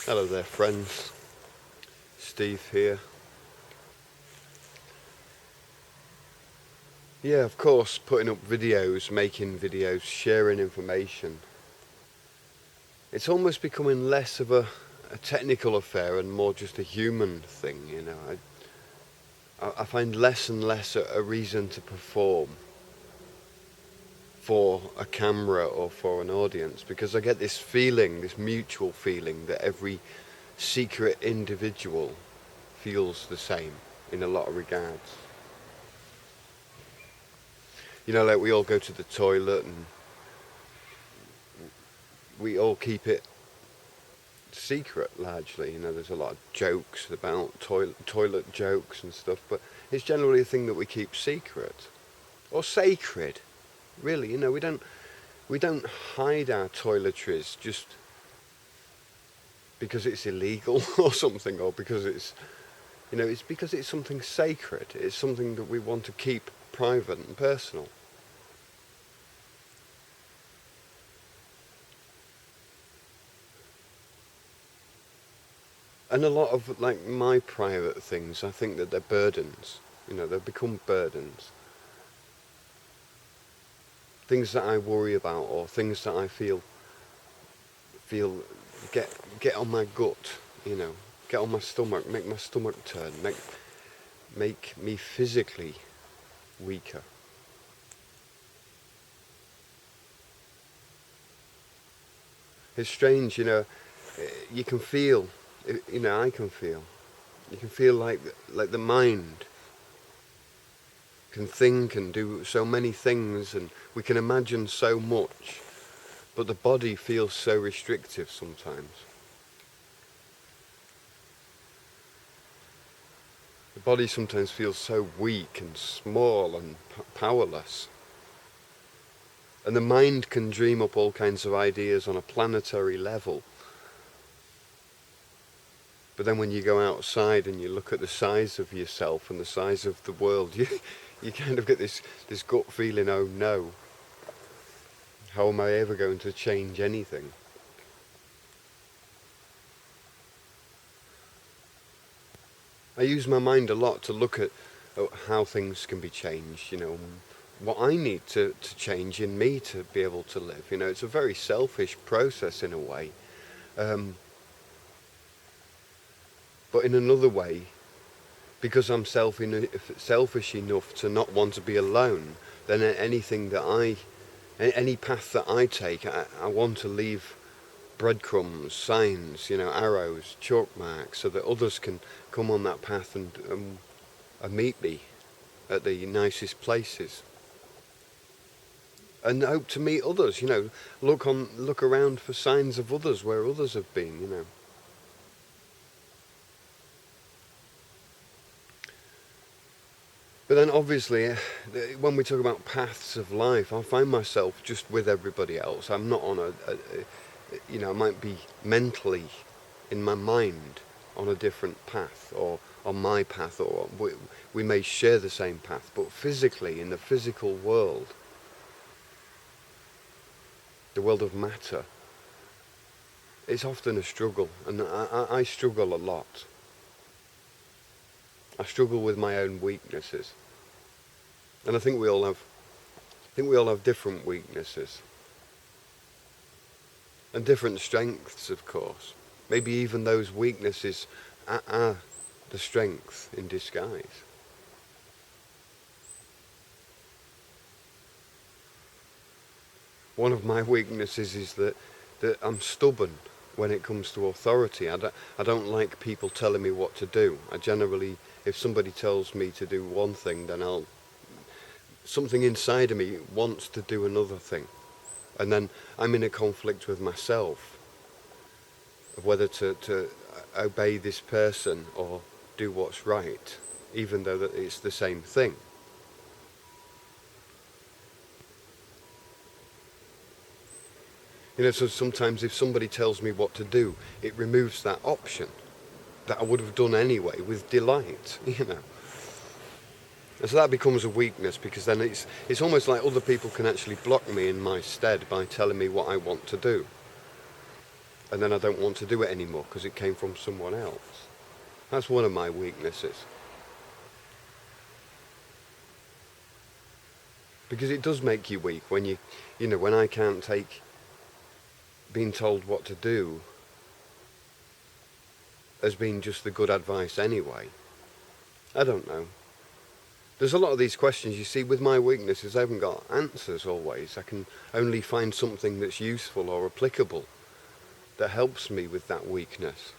Hello there friends, Steve here. Yeah, of course, putting up videos, making videos, sharing information. It's almost becoming less of a technical affair and more just a human thing, you know. I find less and less a reason to perform for a camera or for an audience, because I get this feeling, this mutual feeling that every secret individual feels the same in a lot of regards. You know, like we all go to the toilet and we all keep it secret largely. You know, there's a lot of jokes about toilet jokes and stuff, but it's generally a thing that we keep secret or sacred. Really, you know, we don't hide our toiletries just because it's illegal or something, or because it's, you know, it's because it's something sacred. It's something that we want to keep private and personal. And a lot of like my private things, I think that they're burdens. You know, they've become burdens. Things that I worry about, or things that I feel get on my gut. You know, get on my stomach, make my stomach turn, make me physically weaker. It's strange, you know. You can feel, you know, I can feel. You can feel like the mind can think and do so many things, and we can imagine so much, but the body feels so restrictive sometimes. The body sometimes feels so weak and small and powerless. And the mind can dream up all kinds of ideas on a planetary level. But then when you go outside and you look at the size of yourself and the size of the world, you kind of get this gut feeling, oh no, how am I ever going to change anything? I use my mind a lot to look at how things can be changed, you know, what I need to change in me to be able to live. You know, it's a very selfish process in a way. Um, but in another way, because I'm selfish enough to not want to be alone, then any path that I take, I want to leave breadcrumbs, signs, you know, arrows, chalk marks, so that others can come on that path and meet me at the nicest places. And hope to meet others, you know, look around for signs of others where others have been, you know. But then obviously, when we talk about paths of life, I find myself just with everybody else. I'm not on you know, I might be mentally, in my mind, on a different path, or on my path, or we may share the same path, but physically, in the physical world, the world of matter, it's often a struggle, and I struggle a lot. I struggle with my own weaknesses, and I think we all have different weaknesses and different strengths, of course. Maybe even those weaknesses are the strength in disguise. One of my weaknesses is that I'm stubborn when it comes to authority. I don't like people telling me what to do. I generally, if somebody tells me to do one thing, then something inside of me wants to do another thing. And then I'm in a conflict with myself of whether to obey this person or do what's right, even though that it's the same thing. You know, so sometimes if somebody tells me what to do, it removes that option that I would have done anyway with delight, you know. And so that becomes a weakness, because then it's almost like other people can actually block me in my stead by telling me what I want to do. and then I don't want to do it anymore because it came from someone else. That's one of my weaknesses. Because it does make you weak when when I can't take being told what to do as being just the good advice anyway. I don't know. There's a lot of these questions, you see, with my weaknesses, I haven't got answers always. I can only find something that's useful or applicable that helps me with that weakness.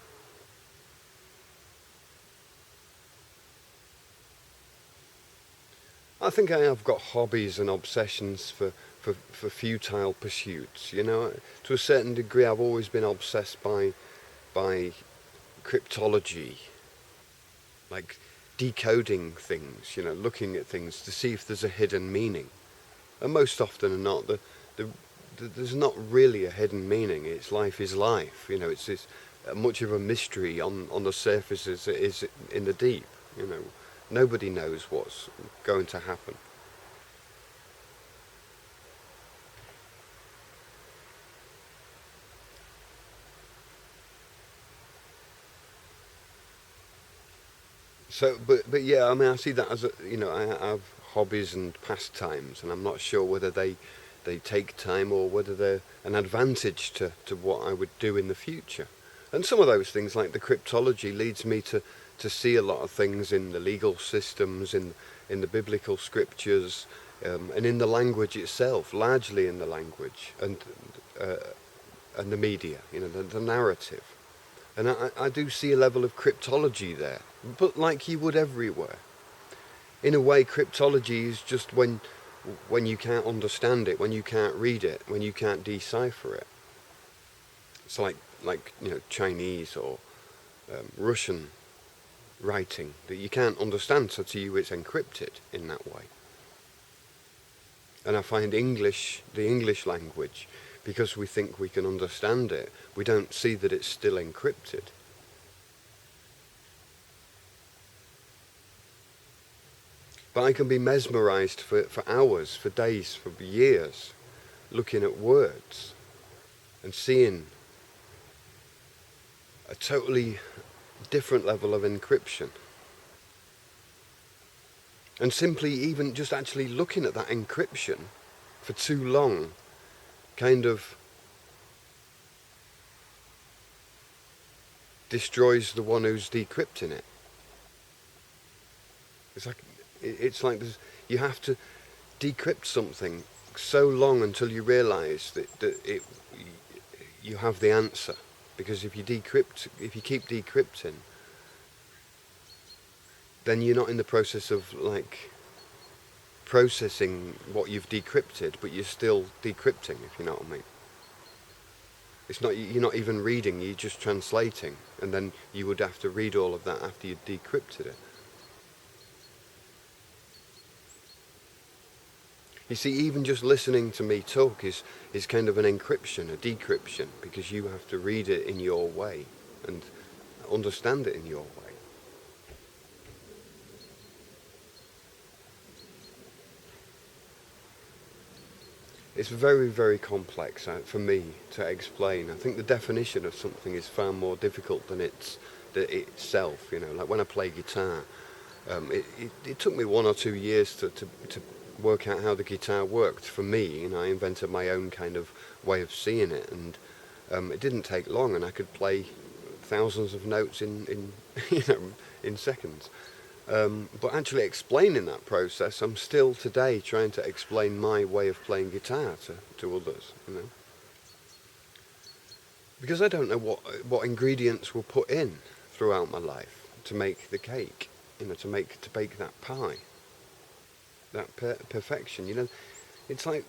I think I have got hobbies and obsessions for futile pursuits. To a certain degree, I've always been obsessed by cryptology, like decoding things, looking at things to see if there's a hidden meaning. And most often than not, there's not really a hidden meaning. It's life is life. It's this much of a mystery on the surface as it is in the deep. Nobody knows what's going to happen. So, but yeah, I mean, I see that as I have hobbies and pastimes, and I'm not sure whether they take time or whether they're an advantage to what I would do in the future. And some of those things, like the cryptology, leads me to see a lot of things in the legal systems, in the biblical scriptures, and in the language itself, largely in the language and the media, the narrative. And I do see a level of cryptology there, but like you would everywhere. In a way, cryptology is just when you can't understand it, when you can't read it, when you can't decipher it. It's like Chinese or Russian writing that you can't understand, so to you it's encrypted in that way. And I find the English language, because we think we can understand it, we don't see that it's still encrypted. But I can be mesmerized for hours, for days, for years, looking at words and seeing a totally different level of encryption. And simply even just actually looking at that encryption for too long kind of destroys the one who's decrypting it. It's like you have to decrypt something so long until you realise that you have the answer. Because if you keep decrypting, then you're not in the process of processing what you've decrypted, but you're still decrypting, if you know what I mean. You're not even reading, you're just translating, and then you would have to read all of that after you'd decrypted it. You see, even just listening to me talk is kind of an encryption, a decryption, because you have to read it in your way and understand it in your way. It's very, very complex for me to explain. I think the definition of something is far more difficult than itself. Like when I play guitar, it took me 1 or 2 years to work out how the guitar worked for me. I invented my own kind of way of seeing it, and it didn't take long, and I could play thousands of notes in in seconds. But actually explaining that process, I'm still today trying to explain my way of playing guitar to others, because I don't know what ingredients were put in throughout my life to make the cake, to bake that pie, that perfection. It's like,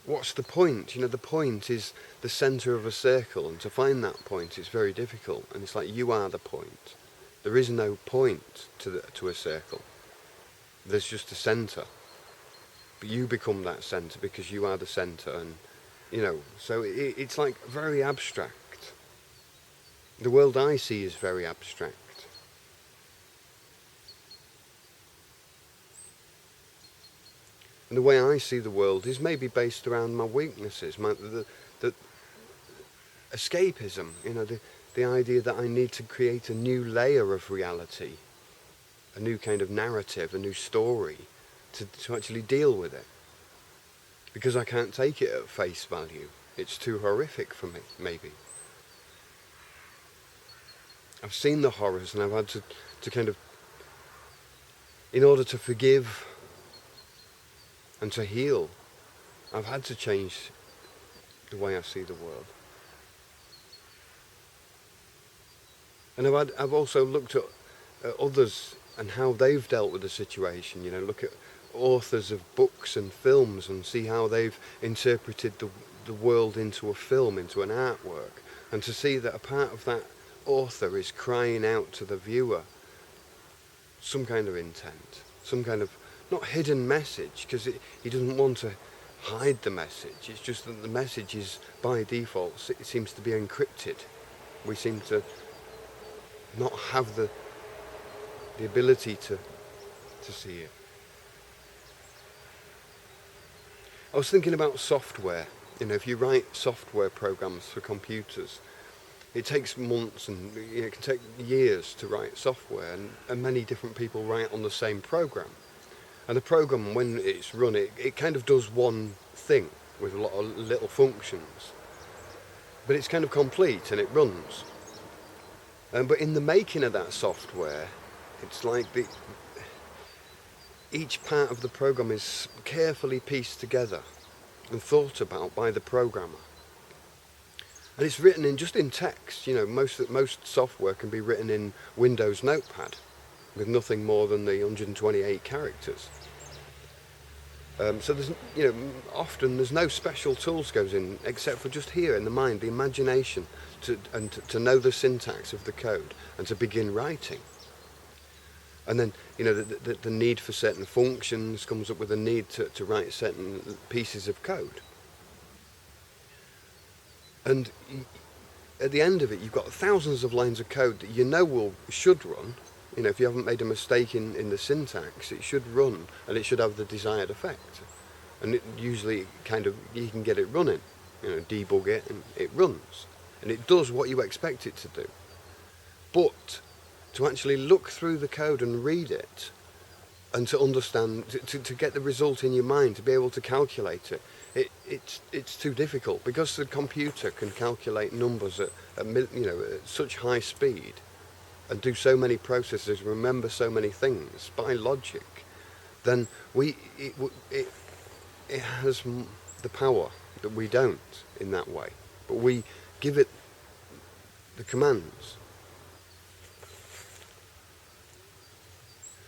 what's the point? The point is the centre of a circle, and to find that point is very difficult. And it's like, you are the point. There is no point to a circle. There's just a centre. But you become that centre because you are the centre, and so it's like very abstract. The world I see is very abstract. And the way I see the world is maybe based around my weaknesses, escapism, the idea that I need to create a new layer of reality, a new kind of narrative, a new story to actually deal with it. Because I can't take it at face value. It's too horrific for me, maybe. I've seen the horrors and I've had to kind of, in order to forgive and to heal, I've had to change the way I see the world. And I've also looked at others and how they've dealt with the situation. Look at authors of books and films and see how they've interpreted the world into a film, into an artwork, and to see that a part of that author is crying out to the viewer some kind of intent, some kind of, not hidden message, because he doesn't want to hide the message. It's just that the message is, by default, it seems to be encrypted. We seem to not have the ability to see it. I was thinking about software. If you write software programs for computers, it takes months and it can take years to write software, and many different people write on the same program. And the program, when it's run, it kind of does one thing with a lot of little functions. But it's kind of complete and it runs. But in the making of that software, it's like each part of the program is carefully pieced together and thought about by the programmer. And it's written just in text. Most software can be written in Windows Notepad with nothing more than the 128 characters. So there's, often there's no special tools goes in except for just here in the mind, the imagination, to know the syntax of the code and to begin writing. And then, the need for certain functions comes up with a need to write certain pieces of code. And at the end of it, you've got thousands of lines of code that should run. If you haven't made a mistake in the syntax, it should run and it should have the desired effect. And it usually you can get it running, debug it and it runs. And it does what you expect it to do. But to actually look through the code and read it and to understand, to get the result in your mind, to be able to calculate it, it's too difficult because the computer can calculate numbers at such high speed and do so many processes, remember so many things by logic, then it has the power that we don't in that way. But we give it the commands.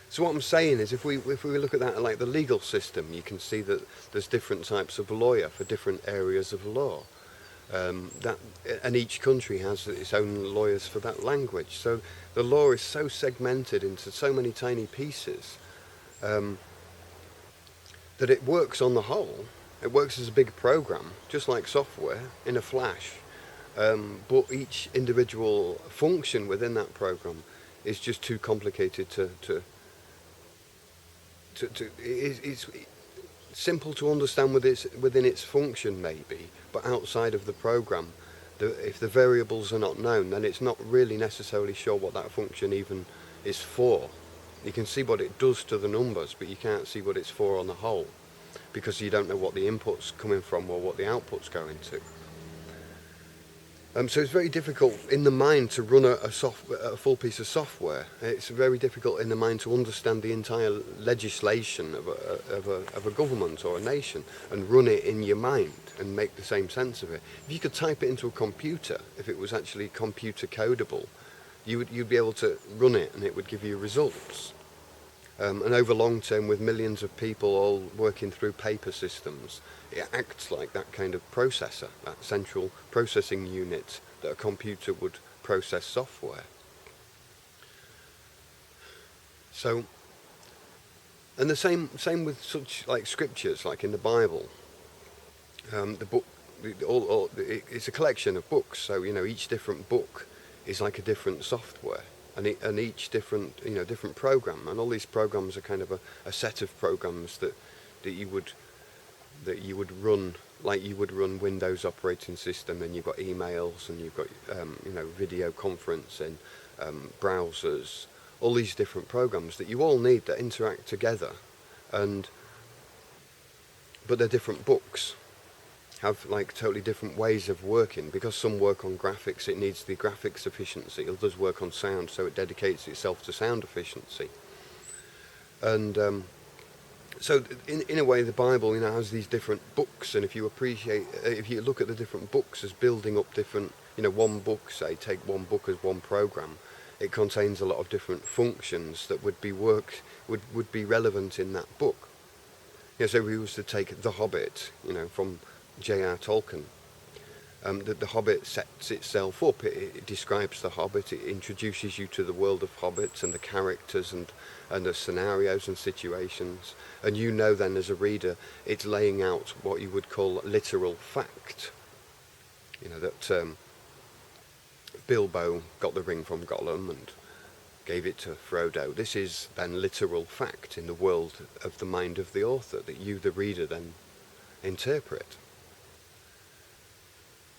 So what I'm saying is, if we look at that like the legal system, you can see that there's different types of lawyer for different areas of law. And each country has its own lawyers for that language. So the law is so segmented into so many tiny pieces that it works on the whole. It works as a big program, just like software, in a flash. But each individual function within that program is just too complicated it's simple to understand within its function maybe, but outside of the program, if the variables are not known, then it's not really necessarily sure what that function even is for. You can see what it does to the numbers, but you can't see what it's for on the whole, because you don't know what the input's coming from or what the output's going to. So it's very difficult in the mind to run a full piece of software. It's very difficult in the mind to understand the entire legislation of a government or a nation and run it in your mind and make the same sense of it. If you could type it into a computer, if it was actually computer codable, you'd be able to run it and it would give you results. And over long term, with millions of people all working through paper systems, it acts like that kind of processor, that central processing unit that a computer would process software. So, and the same with such like scriptures, like in the Bible. The book, it's a collection of books. So each different book is like a different software. And each different program, and all these programs are kind of a set of programs that you would that you would run, like you would run Windows operating system, and you've got emails, and you've got video conferencing, browsers, all these different programs that you all need that interact together, and but they're different books, have like totally different ways of working, because some work on graphics, it needs the graphics efficiency, others work on sound, so it dedicates itself to sound efficiency. And so in a way the Bible has these different books, and if you look at the different books as building up different, one book, say take one book as one program, it contains a lot of different functions that would be relevant in that book. So if we was to take The Hobbit, from J.R. Tolkien, the Hobbit sets itself up. It describes the Hobbit. It introduces you to the world of hobbits and the characters and the scenarios and situations. And then as a reader, it's laying out what you would call literal fact. That Bilbo got the ring from Gollum and gave it to Frodo. This is then literal fact in the world of the mind of the author that you, the reader, then interpret.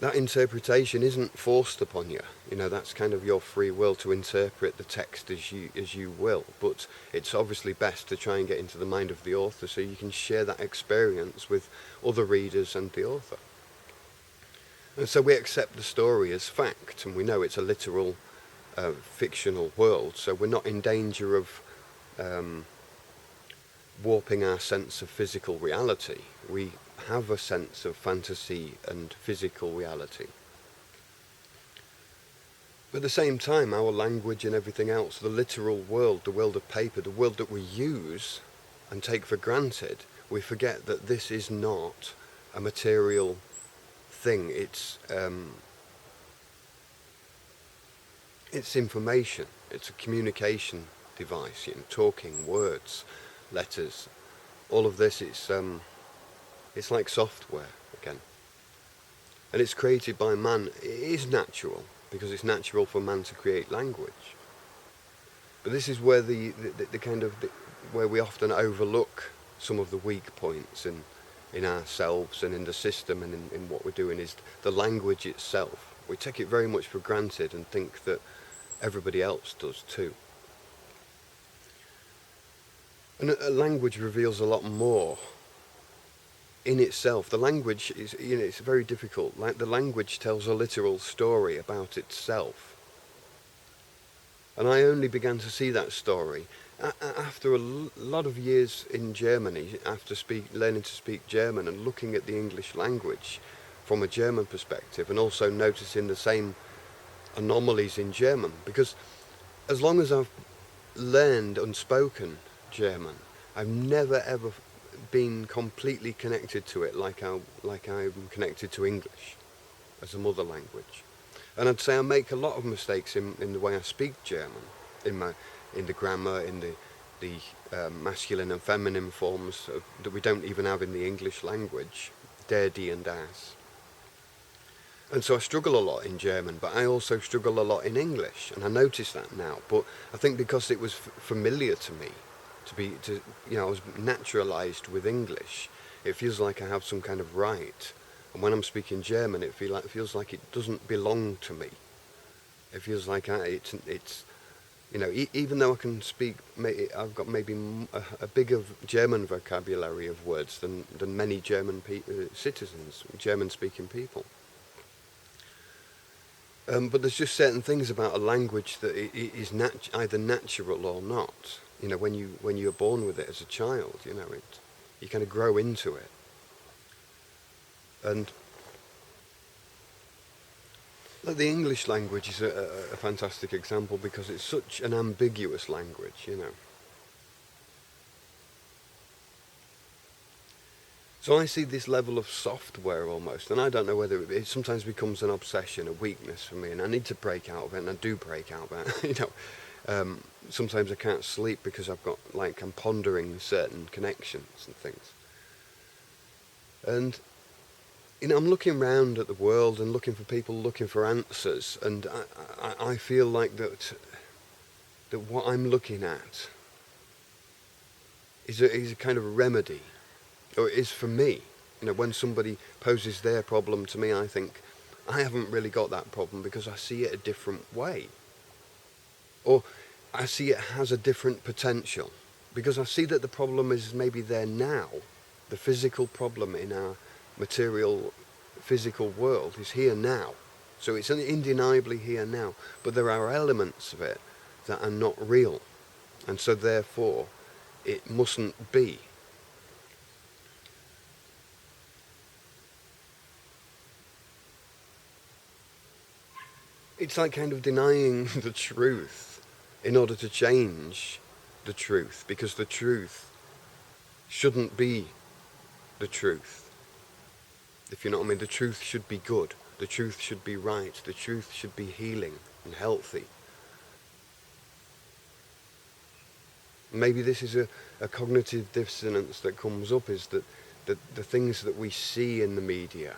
That interpretation isn't forced upon you. That's kind of your free will to interpret the text as you will. But it's obviously best to try and get into the mind of the author so you can share that experience with other readers and the author. And so we accept the story as fact, and we know it's a literal, fictional world. So we're not in danger of warping our sense of physical reality. We have a sense of fantasy and physical reality. But at the same time, our language and everything else, the literal world, the world of paper, the world that we use and take for granted, we forget that this is not a material thing. It's information. It's a communication device. Talking, words, letters, all of this. It's like software again, and it's created by man. It is natural because it's natural for man to create language. But this is where the where we often overlook some of the weak points in ourselves and in the system and in what we're doing, is the language itself. We take it very much for granted and think that everybody else does too. And a language reveals a lot more in itself. The language is, it's very difficult. Like, the language tells a literal story about itself. And I only began to see that story after a lot of years in Germany, after learning to speak German and looking at the English language from a German perspective, and also noticing the same anomalies in German. Because as long as I've learned unspoken German, I've never ever been completely connected to it like I'm connected to English as a mother language. And I'd say I make a lot of mistakes in the way I speak German, in the grammar, in the masculine and feminine forms that we don't even have in the English language, der, die and das. And so I struggle a lot in German, but I also struggle a lot in English, and I notice that now. But I think because it was familiar to me, I was naturalized with English, it feels like I have some kind of right. And when I'm speaking German, it feels like it doesn't belong to me. It feels like it's even though I can speak, I've got maybe a bigger German vocabulary of words than many German citizens, German-speaking people. But there's just certain things about a language that it is either natural or not. When you're born with it as a child, you kind of grow into it. And the English language is a fantastic example because it's such an ambiguous language, So I see this level of software almost, and I don't know whether it sometimes becomes an obsession, a weakness for me, and I need to break out of it, and I do break out of it. Sometimes I can't sleep because I'm pondering certain connections and things. And I'm looking around at the world and looking for people looking for answers, and I feel like that what I'm looking at is a kind of a remedy, or it is for me. When somebody poses their problem to me, I think, I haven't really got that problem because I see it a different way. Or I see it has a different potential. Because I see that the problem is maybe there now. The physical problem in our material, physical world is here now. So it's undeniably here now. But there are elements of it that are not real. And so therefore, it mustn't be. It's like kind of denying the truth in order to change the truth, because the truth shouldn't be the truth. If you know what I mean, the truth should be good, the truth should be right, the truth should be healing and healthy. Maybe this is a cognitive dissonance that comes up, is that the things that we see in the media.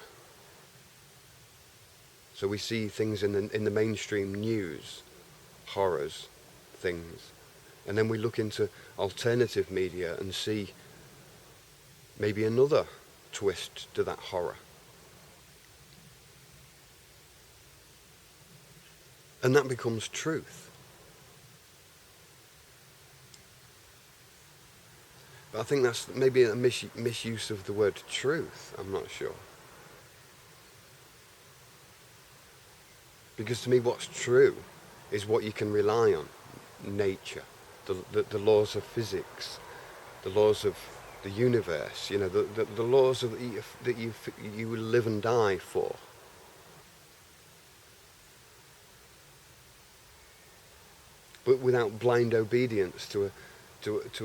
So we see things in the mainstream news, horrors, things, and then we look into alternative media and see maybe another twist to that horror. And that becomes truth. But I think that's maybe a misuse of the word truth, I'm not sure. Because to me what's true is what you can rely on. Nature, the laws of physics, the laws of the universe, the laws of that you will live and die for. But without blind obedience to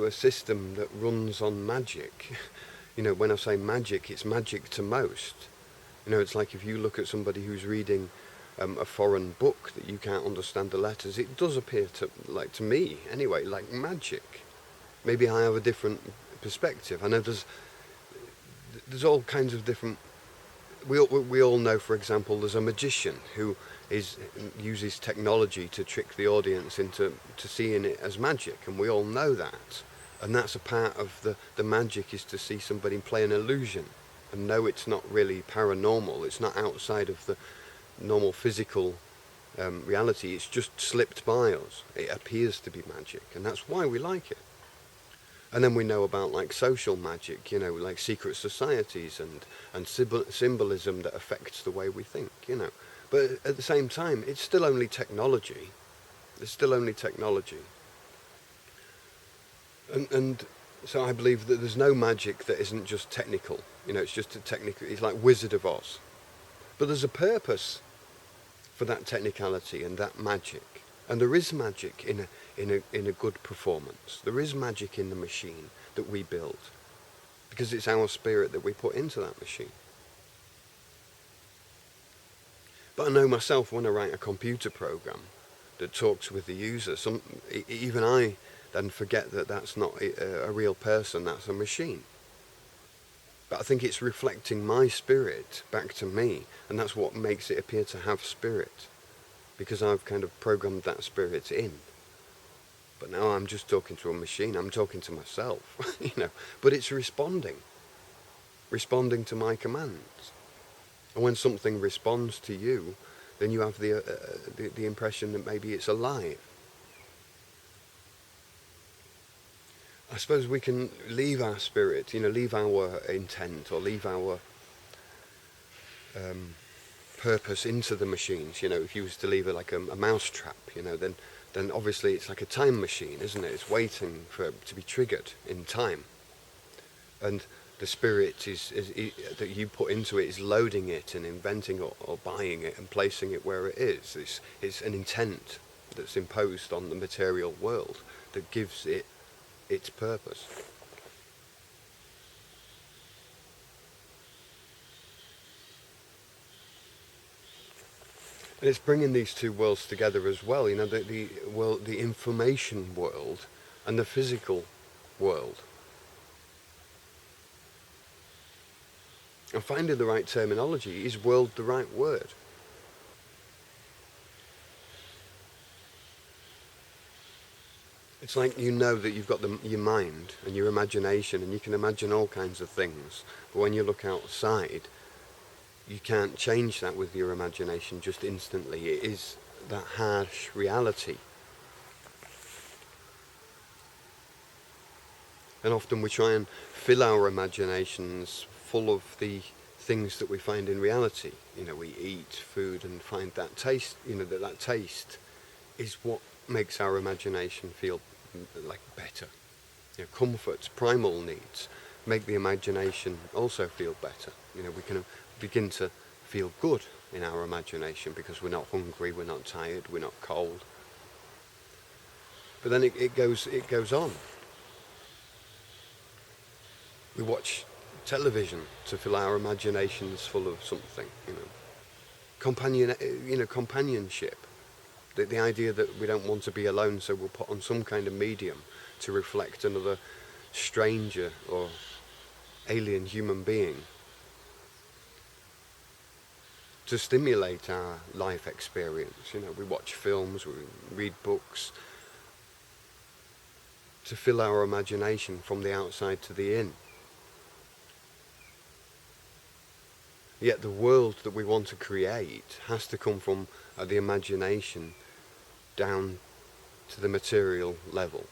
a system that runs on magic. When I say magic, it's magic to most. It's like if you look at somebody who's reading a foreign book that you can't understand the letters, it does appear to me anyway, like magic. Maybe I have a different perspective. I know there's all kinds of different. We all know, for example, there's a magician who uses technology to trick the audience into seeing it as magic, and we all know that. And that's a part of the magic, is to see somebody play an illusion and know it's not really paranormal. It's not outside of the normal physical reality. It's just slipped by us. It appears to be magic, and that's why we like it. And then we know about like social magic, like secret societies and symbolism that affects the way we think, But at the same time, it's still only technology. It's still only technology. And so I believe that there's no magic that isn't just technical. It's just a technical. It's like Wizard of Oz. But there's a purpose for that technicality and that magic. And there is magic in a good performance. There is magic in the machine that we build, because it's our spirit that we put into that machine. But I know myself, when I write a computer program that talks with the user, even I then forget that that's not a real person, that's a machine. But I think it's reflecting my spirit back to me, and that's what makes it appear to have spirit, because I've kind of programmed that spirit in. But now I'm just talking to a machine, I'm talking to myself, but it's responding to my commands. And when something responds to you, then you have the impression that maybe it's alive. I suppose we can leave our spirit, leave our intent, or leave our purpose into the machines. If you was to leave it like a mouse trap, then obviously it's like a time machine, isn't it? It's waiting for it to be triggered in time. And the spirit is that you put into it is loading it and inventing or buying it and placing it where it is. It's an intent that's imposed on the material world that gives it its purpose. And it's bringing these two worlds together as well, the information world and the physical world. And finding the right terminology. Is world the right word? It's like you know that you've got your mind and your imagination, and you can imagine all kinds of things. But when you look outside, you can't change that with your imagination just instantly. It is that harsh reality. And often we try and fill our imaginations full of the things that we find in reality. You know, we eat food and find that taste, you know, that taste is what makes our imagination feel like better. You know, comforts, primal needs make the imagination also feel better. You know, we can begin to feel good in our imagination because we're not hungry, we're not tired, we're not cold. But then it goes on. We watch television to fill our imaginations full of something, you know. Companionship. The idea that we don't want to be alone, so we'll put on some kind of medium to reflect another stranger or alien human being to stimulate our life experience. You know, we watch films, we read books to fill our imagination from the outside to the in. Yet the world that we want to create has to come from the imagination down to the material level.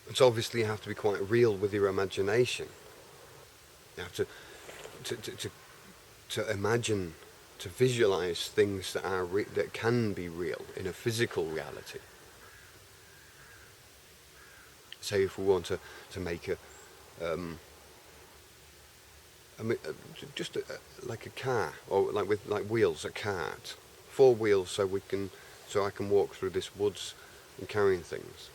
And so obviously you have to be quite real with your imagination. You have to imagine, to visualize things that that can be real in a physical reality. Say if we want to make like a car, or like with like wheels, a cart, 4 wheels, so I can walk through this woods and carrying things.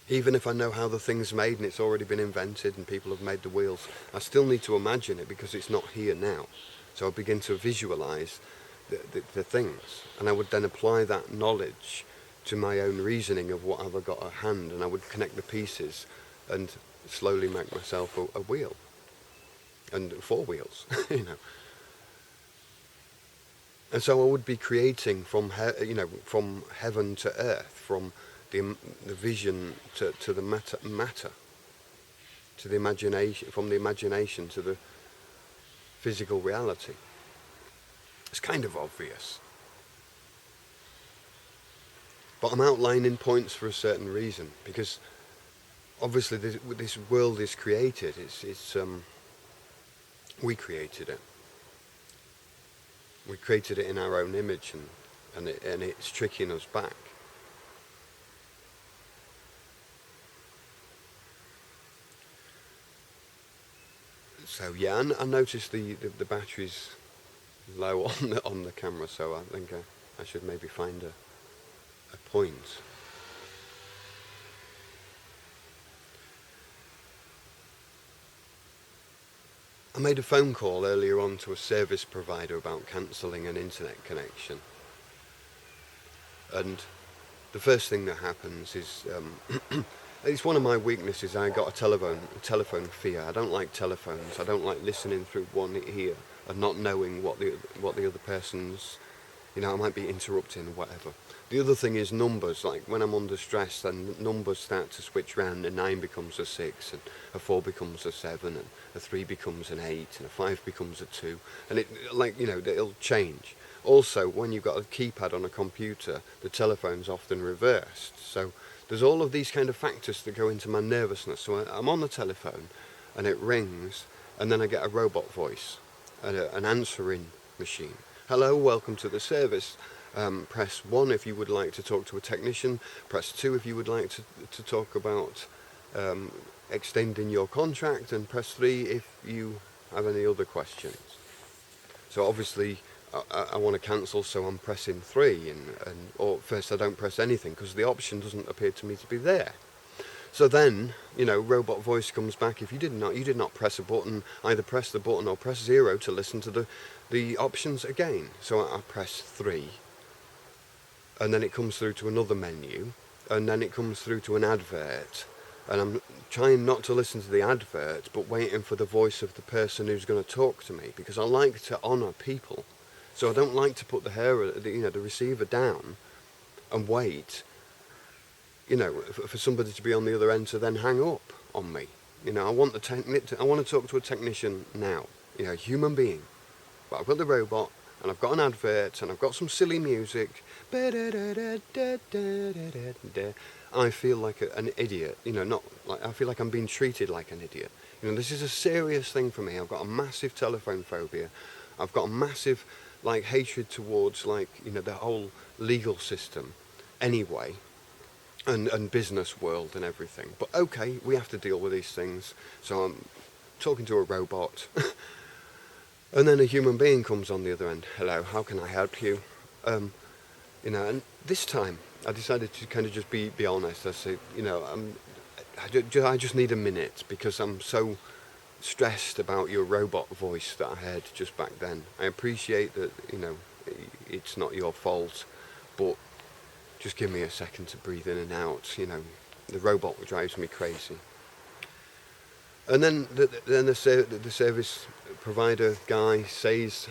Even if I know how the thing's made and it's already been invented and people have made the wheels, I still need to imagine it because it's not here now. So I begin to visualize the things, and I would then apply that knowledge to my own reasoning of what have I got at hand, and I would connect the pieces and slowly make myself a wheel and 4 wheels, you know. And so I would be creating from heaven to earth, from the vision to the matter, to the imagination, from the imagination to the physical reality. It's kind of obvious, but I'm outlining points for a certain reason, because obviously this world is created. We created it. We created it in our own image, and it's tricking us back. So yeah, I noticed the battery's low on the camera, so I think I should maybe find a point. I made a phone call earlier on to a service provider about cancelling an internet connection, and the first thing that happens is it's one of my weaknesses. I got a telephone fear. I don't like telephones. I don't like listening through one ear and not knowing what the other person's, you know, I might be interrupting or whatever. The other thing is numbers. Like when I'm under stress, then numbers start to switch round. A 9 becomes a 6, and a 4 becomes a 7, and a 3 becomes an 8, and a 5 becomes a 2, and it, like, you know, it'll change. Also, when you've got a keypad on a computer, the telephone's often reversed. So there's all of these kind of factors that go into my nervousness. So I'm on the telephone, and it rings, and then I get a robot voice, an answering machine. Hello, welcome to the service. Press 1 if you would like to talk to a technician. Press 2 if you would like to talk about extending your contract. And press 3 if you have any other questions. So obviously I want to cancel, so I'm pressing 3. Or first I don't press anything because the option doesn't appear to me to be there. So then, you know, robot voice comes back. If you did not press a button, either press the button or press 0 to listen to the options again. So I press 3. And then it comes through to another menu, and then it comes through to an advert, and I'm trying not to listen to the advert, but waiting for the voice of the person who's going to talk to me, because I like to honour people. So I don't like to put the receiver down and wait, for somebody to be on the other end to then hang up on me. I want I want to talk to a technician now, a human being. But I've got the robot, and I've got an advert, and I've got some silly music. I feel like an idiot, not like I feel like I'm being treated like an idiot. This is a serious thing for me. I've got a massive telephone phobia. I've got a massive hatred towards the whole legal system anyway, and business world and everything. But okay, we have to deal with these things. So I'm talking to a robot. And then a human being comes on the other end. Hello, how can I help you? And this time I decided to kind of just be honest. I said, I just need a minute because I'm so stressed about your robot voice that I heard just back then. I appreciate that, it's not your fault, but just give me a second to breathe in and out. The robot drives me crazy. And then the service provider guy says,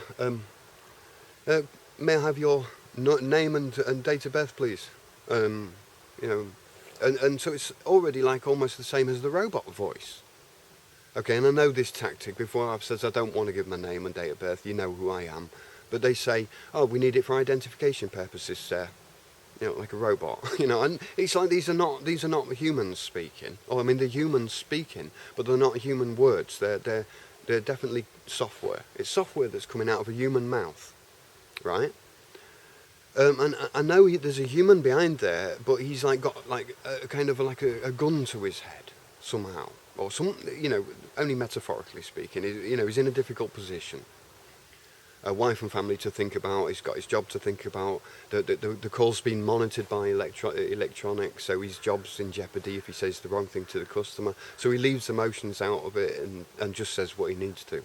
may I have your name and date of birth, please? And so it's already almost the same as the robot voice. Okay, and I know this tactic. Before I've said I don't want to give my name and date of birth, you know who I am. But they say, oh, we need it for identification purposes, sir. Like a robot, and it's like these are not humans speaking. Oh, I mean, they're humans speaking, but they're not human words. They're definitely software. It's software that's coming out of a human mouth, right? And I know there's a human behind there, but he's got a kind of a gun to his head somehow, or only metaphorically speaking. He's in a difficult position. A wife and family to think about. He's got his job to think about. The call's been monitored by electronics, so his job's in jeopardy if he says the wrong thing to the customer. So he leaves emotions out of it and just says what he needs to.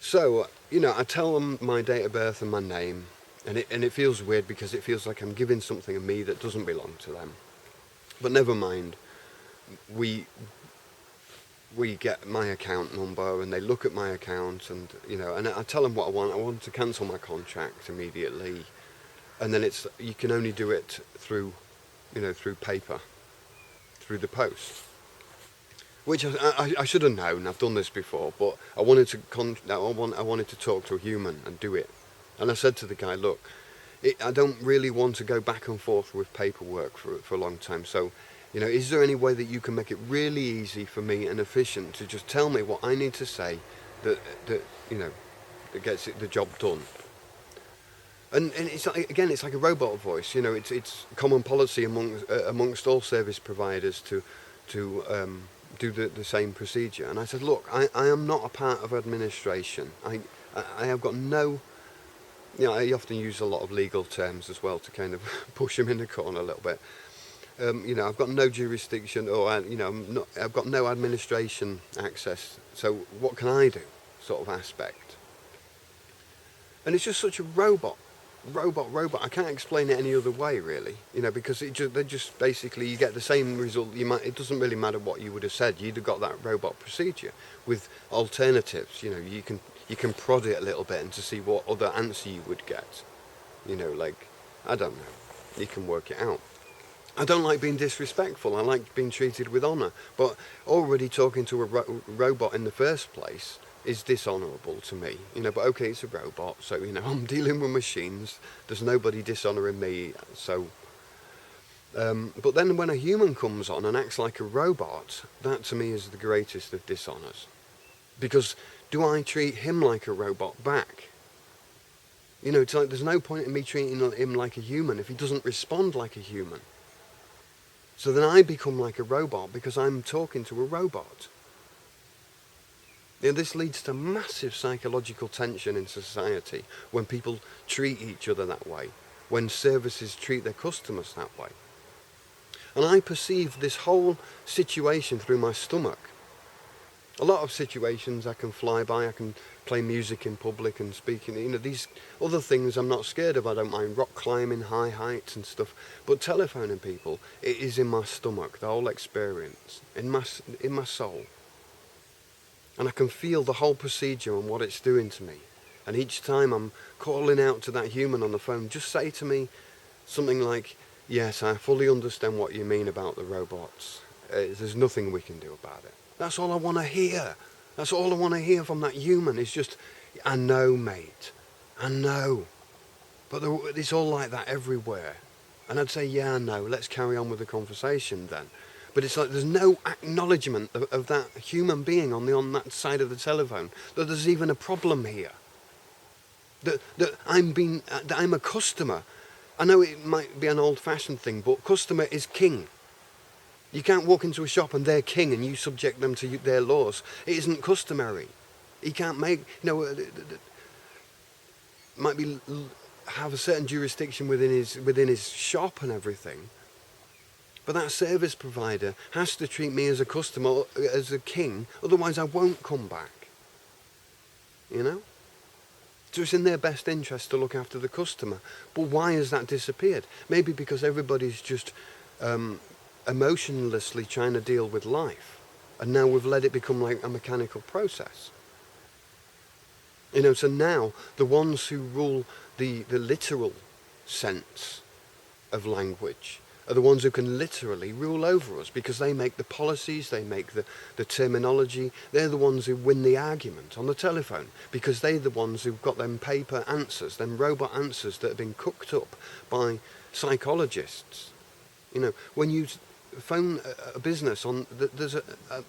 So I tell them my date of birth and my name, and it feels weird because it feels like I'm giving something of me that doesn't belong to them. But never mind. We get my account number and they look at my account and I tell them what I want. I want to cancel my contract immediately, and then you can only do it through paper, through the post, which I should have known. I've done this before, but I wanted to talk to a human and do it. And I said to the guy, look, I don't really want to go back and forth with paperwork for a long time, so is there any way that you can make it really easy for me and efficient to just tell me what I need to say that gets the job done? And it's it's like a robot voice. It's common policy amongst all service providers to do the same procedure. And I said, look, I am not a part of administration. I have got no. I often use a lot of legal terms as well to kind of push them in the corner a little bit. I've got no jurisdiction, or I've got no administration access. So what can I do, sort of aspect? And it's just such a robot. I can't explain it any other way, really. Because they just basically you get the same result. It doesn't really matter what you would have said. You'd have got that robot procedure with alternatives. You can prod it a little bit and to see what other answer you would get. I don't know. You can work it out. I don't like being disrespectful. I like being treated with honour. But already talking to a robot in the first place is dishonourable to me. But okay, it's a robot, so I'm dealing with machines. There's nobody dishonouring me. So, but then when a human comes on and acts like a robot, that to me is the greatest of dishonours. Because do I treat him like a robot back? It's like there's no point in me treating him like a human if he doesn't respond like a human. So then I become like a robot because I'm talking to a robot. This leads to massive psychological tension in society when people treat each other that way, when services treat their customers that way. And I perceive this whole situation through my stomach. A lot of situations I can fly by, I can play music in public and speaking, these other things I'm not scared of. I don't mind rock climbing, high heights and stuff, but telephoning people, it is in my stomach, the whole experience, in my soul. And I can feel the whole procedure and what it's doing to me. And each time I'm calling out to that human on the phone, just say to me something like, yes, I fully understand what you mean about the robots. There's nothing we can do about it. That's all I want to hear. That's all I want to hear from that human is just, I know, mate. I know. But it's all like that everywhere. And I'd say, yeah, I know. Let's carry on with the conversation then. But it's like there's no acknowledgement of that human being on that side of the telephone, that there's even a problem here. That I'm a customer. I know it might be an old-fashioned thing, but customer is king. You can't walk into a shop and they're king and you subject them to their laws. It isn't customary. He can't make, might be have a certain jurisdiction within his shop and everything. But that service provider has to treat me as a customer, as a king, otherwise I won't come back. You know? So it's in their best interest to look after the customer. But why has that disappeared? Maybe because everybody's just emotionlessly trying to deal with life. And now we've let it become like a mechanical process. So now the ones who rule the literal sense of language are the ones who can literally rule over us, because they make the policies, they make the terminology. They're the ones who win the argument on the telephone, because they're the ones who've got them paper answers, them robot answers that have been cooked up by psychologists. When you phone a business there's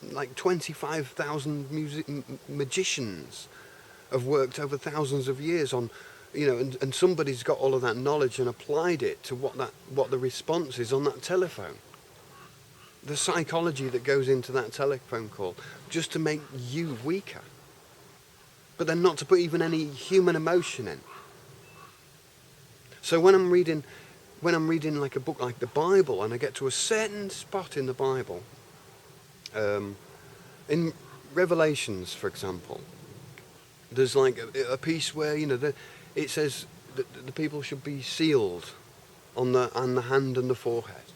like 25,000 magicians have worked over thousands of years on, and somebody's got all of that knowledge and applied it to what the response is on that telephone. The psychology that goes into that telephone call, just to make you weaker. But then not to put even any human emotion in. So when I'm reading like a book like the Bible, and I get to a certain spot in the Bible, in Revelations, for example, there's like a piece where it says that the people should be sealed on the hand and the forehead.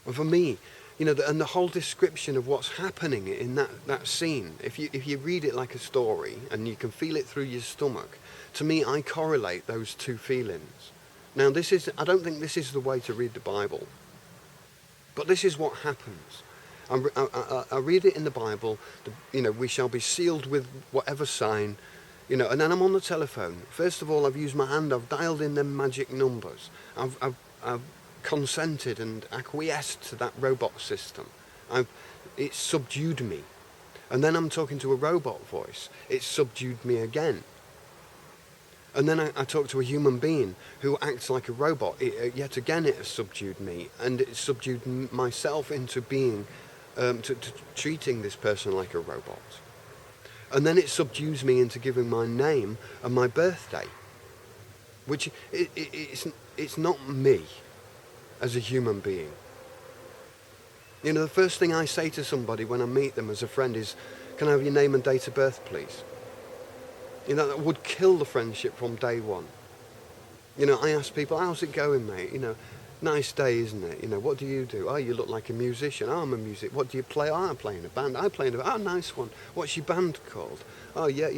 And for me, and the whole description of what's happening in that scene, if you read it like a story and you can feel it through your stomach, to me I correlate those two feelings. Now I don't think this is the way to read the Bible, but this is what happens. I read it in the Bible, we shall be sealed with whatever sign, and then I'm on the telephone. First of all, I've used my hand, I've dialed in them magic numbers. I've consented and acquiesced to that robot system. It's subdued me. And then I'm talking to a robot voice. It's subdued me again. And then I talk to a human being who acts like a robot. Yet again, it has subdued me. And it subdued myself into being, to treating this person like a robot. And then it subdues me into giving my name and my birthday. Which, it's not me as a human being. The first thing I say to somebody when I meet them as a friend is, can I have your name and date of birth, please? That would kill the friendship from day one. I ask people, how's it going, mate? Nice day, isn't it? What do you do? Oh, you look like a musician. Oh, I'm a musician. What do you play? Oh, I play in a band. I play in a band. Oh, nice one. What's your band called? Oh, yeah,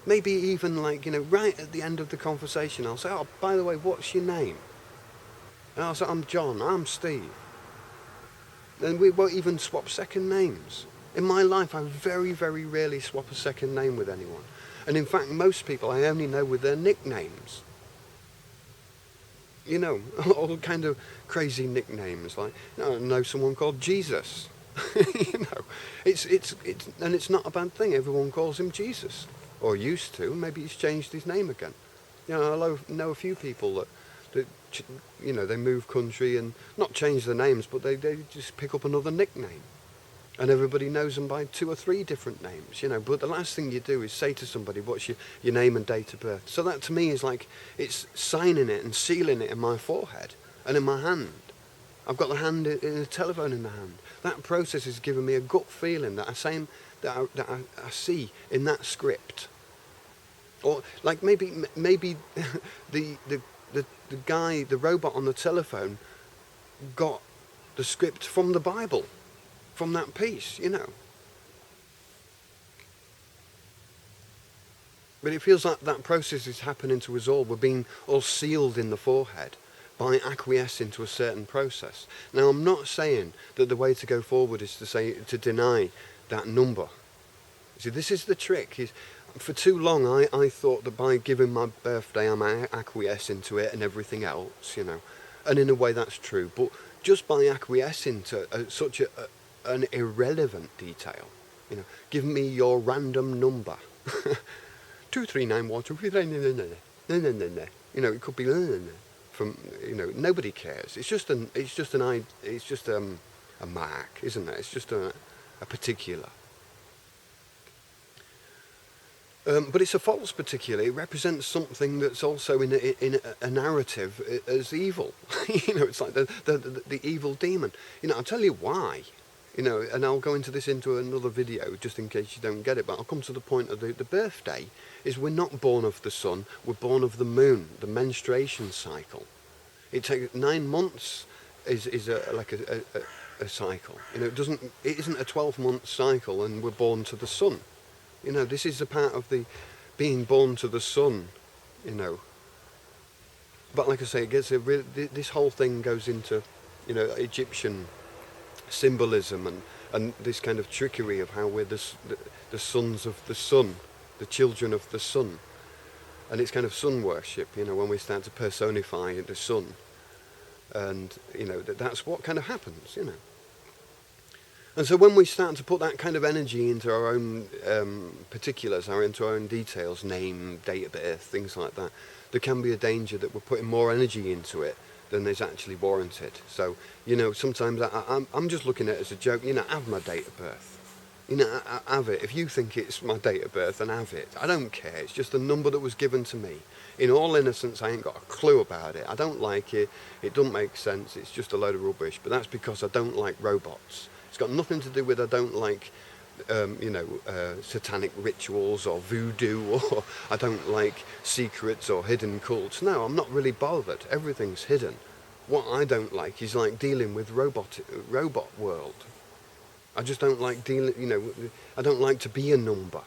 maybe even like, right at the end of the conversation, I'll say, oh, by the way, what's your name? And I'll say, I'm John. I'm Steve. And we won't even swap second names. In my life, I very, very rarely swap a second name with anyone. And in fact, most people I only know with their nicknames. All kind of crazy nicknames. Like, I know someone called Jesus. It's not a bad thing. Everyone calls him Jesus, or used to. Maybe he's changed his name again. I know a few people that they move country and not change their names, but they just pick up another nickname. And everybody knows them by 2 or 3 different names, But the last thing you do is say to somebody, what's your name and date of birth? So that to me is like, it's signing it and sealing it in my forehead and in my hand. I've got the hand in the telephone in the hand. That process has given me a gut feeling that I see in that script. Or like maybe the guy, the robot on the telephone, got the script from the Bible. From that piece, But it feels like that process is happening to us all. We're being all sealed in the forehead by acquiescing to a certain process. Now, I'm not saying that the way to go forward is to deny that number. See, this is the trick. For too long, I thought that by giving my birthday, I'm acquiescing to it and everything else, And in a way, that's true. But just by acquiescing to such an irrelevant detail, give me your random number. 239123. It could be from nobody cares. It's just a mark, isn't it? It's just a particular. But it's a false particular. It represents something that's also in a narrative as evil. It's like the evil demon. I'll tell you why. And I'll go into another video just in case you don't get it. But I'll come to the point of the birthday. Is we're not born of the sun. We're born of the moon. The menstruation cycle. It takes 9 months. Is a cycle. It isn't a 12-month cycle, and we're born to the sun. This is a part of the being born to the sun, But like I say, this whole thing goes into, Egyptian symbolism and this kind of trickery of how we're the sons of the sun, the children of the sun. And it's kind of sun worship, when we start to personify the sun. And, that's what kind of happens, And so when we start to put that kind of energy into our own particulars, into our own details, name, date of birth, things like that, there can be a danger that we're putting more energy into it than is actually warranted. So, sometimes I'm just looking at it as a joke, have my date of birth. Have it. If you think it's my date of birth, then have it. I don't care. It's just a number that was given to me. In all innocence, I ain't got a clue about it. I don't like it. It doesn't make sense. It's just a load of rubbish. But that's because I don't like robots. It's got nothing to do with I don't like, satanic rituals or voodoo, or I don't like secrets or hidden cults. No, I'm not really bothered. Everything's hidden. What I don't like is dealing with robot world. I just don't like I don't like to be a number.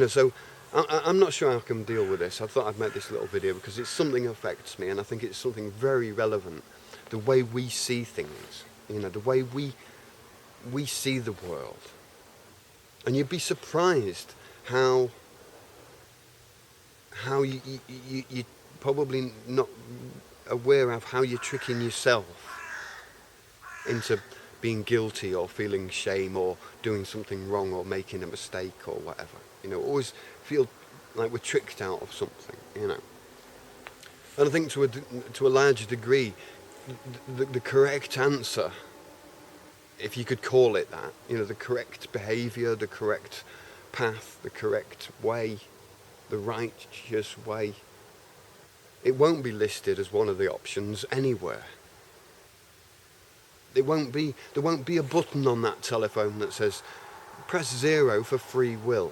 So I'm not sure I can deal with this. I thought I'd make this little video because it's something that affects me, and I think it's something very relevant. The way we see things. The way we see the world. And you'd be surprised how you're probably not aware of how you're tricking yourself into being guilty or feeling shame or doing something wrong or making a mistake or whatever. Always feel like we're tricked out of something, And I think to a large degree, the correct answer, if you could call it that, the correct behaviour, the correct path, the correct way, the righteous way, it won't be listed as one of the options anywhere. There won't be a button on that telephone that says, press 0 for free will.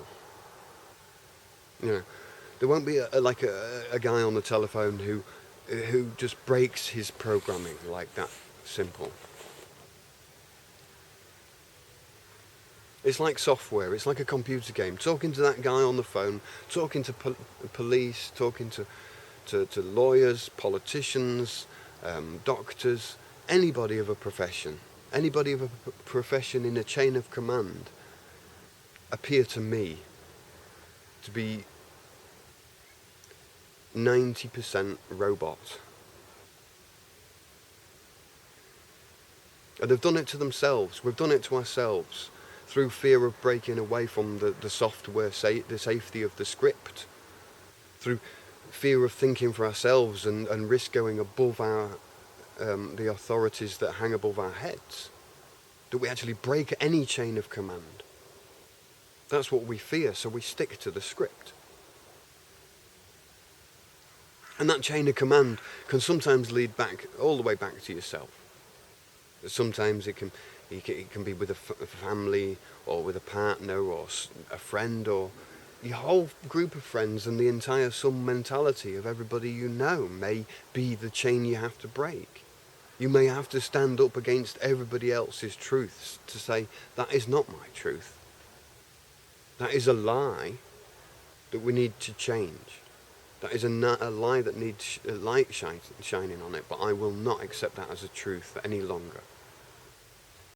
There won't be a guy on the telephone who just breaks his programming like that simple. It's like software. It's like a computer game. Talking to that guy on the phone, talking to police, talking to lawyers, politicians, doctors, anybody of a profession in a chain of command appear to me to be 90% robot. And they've done it to themselves. We've done it to ourselves through fear of breaking away from the software, the safety of the script, through fear of thinking for ourselves and risk going above the authorities that hang above our heads, that we actually break any chain of command. That's what we fear, so we stick to the script. And that chain of command can sometimes lead back, all the way back to yourself. Sometimes it can be with a family, or with a partner, or a friend, or your whole group of friends, and the entire sum mentality of everybody you know may be the chain you have to break. You may have to stand up against everybody else's truths to say, that is not my truth. That is a lie. that we need to change. That is a lie that needs light shining on it, but I will not accept that as a truth any longer.